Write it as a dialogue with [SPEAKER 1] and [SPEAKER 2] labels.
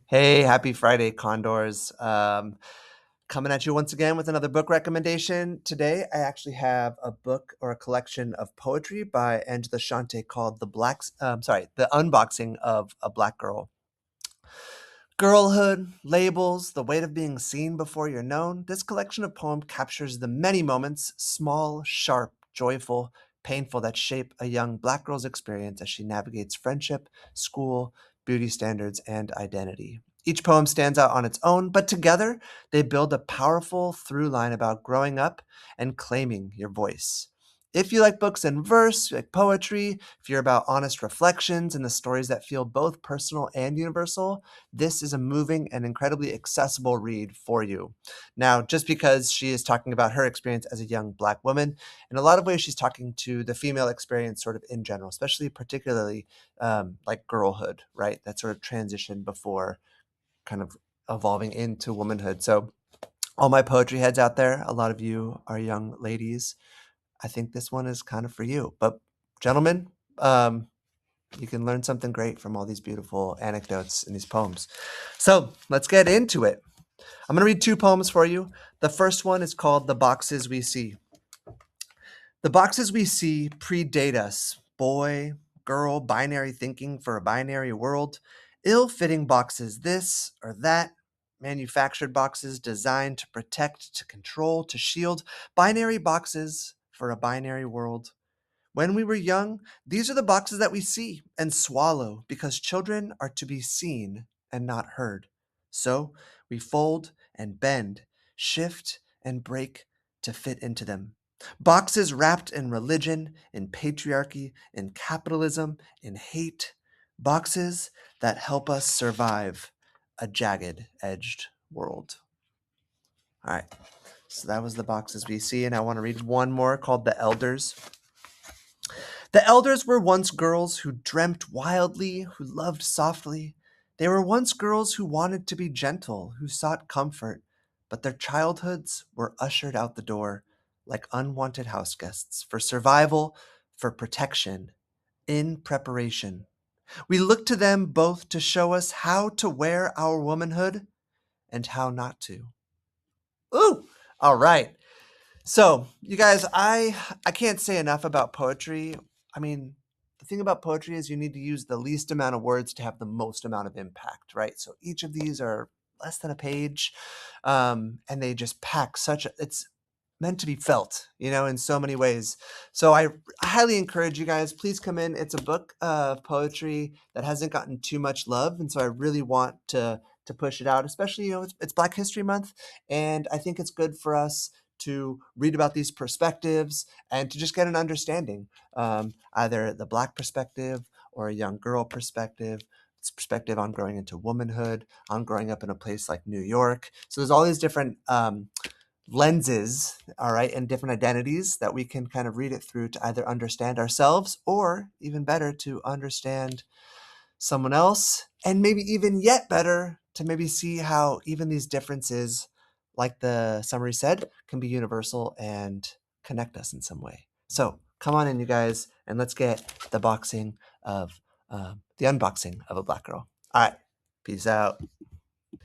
[SPEAKER 1] Hey, happy Friday, Condors. Coming at you once again with another book recommendation. Today, I actually have a book or a collection of poetry by Angela Ashanté called The Unboxing of a Black Girl. Girlhood, labels, the weight of being seen before you're known. This collection of poems captures the many moments, small, sharp, joyful, painful, that shape a young Black girl's experience as she navigates friendship, school, beauty standards, and identity. Each poem stands out on its own, but together they build a powerful through line about growing up and claiming your voice. If you like books in verse, you like poetry, if you're about honest reflections and the stories that feel both personal and universal, this is a moving and incredibly accessible read for you. Now, just because she is talking about her experience as a young Black woman, in a lot of ways, she's talking to the female experience sort of in general, especially particularly like girlhood, right? That sort of transition before kind of evolving into womanhood. So, all my poetry heads out there, a lot of you are young ladies. I think this one is kind of for you. But, gentlemen, you can learn something great from all these beautiful anecdotes in these poems. So let's get into it. I'm going to read two poems for you. The first one is called The Boxes We See. The boxes we see predate us. Boy, girl, binary thinking for a binary world. Ill-fitting boxes, this or that. Manufactured boxes designed to protect, to control, to shield. Binary boxes for a binary world. When we were young, these are the boxes that we see and swallow because children are to be seen and not heard. So we fold and bend, shift and break to fit into them. Boxes wrapped in religion, in patriarchy, in capitalism, in hate. Boxes that help us survive a jagged edged world. All right, so that was the boxes we see, and I want to read one more called The Elders. The elders were once girls who dreamt wildly, who loved softly. They were once girls who wanted to be gentle, who sought comfort, but their childhoods were ushered out the door like unwanted house guests for survival, for protection, in preparation. We look to them both to show us how to wear our womanhood and how not to. Ooh, all right. So, you guys, I can't say enough about poetry. I mean, the thing about poetry is you need to use the least amount of words to have the most amount of impact, right? So each of these are less than a page, and they just pack it's meant to be felt, in so many ways. So I highly encourage you guys, please come in. It's a book of poetry that hasn't gotten too much love, and so I really want to push it out, especially, it's Black History Month, and I think it's good for us to read about these perspectives and to just get an understanding, either the Black perspective or a young girl perspective. It's perspective on growing into womanhood, on growing up in a place like New York. So there's all these different lenses, all right, and different identities that we can kind of read it through to either understand ourselves or, even better, to understand someone else, and maybe even yet better to maybe see how even these differences, like the summary said, can be universal and connect us in some way. So come on in, you guys, and let's get the unboxing of a Black girl. All right, peace out.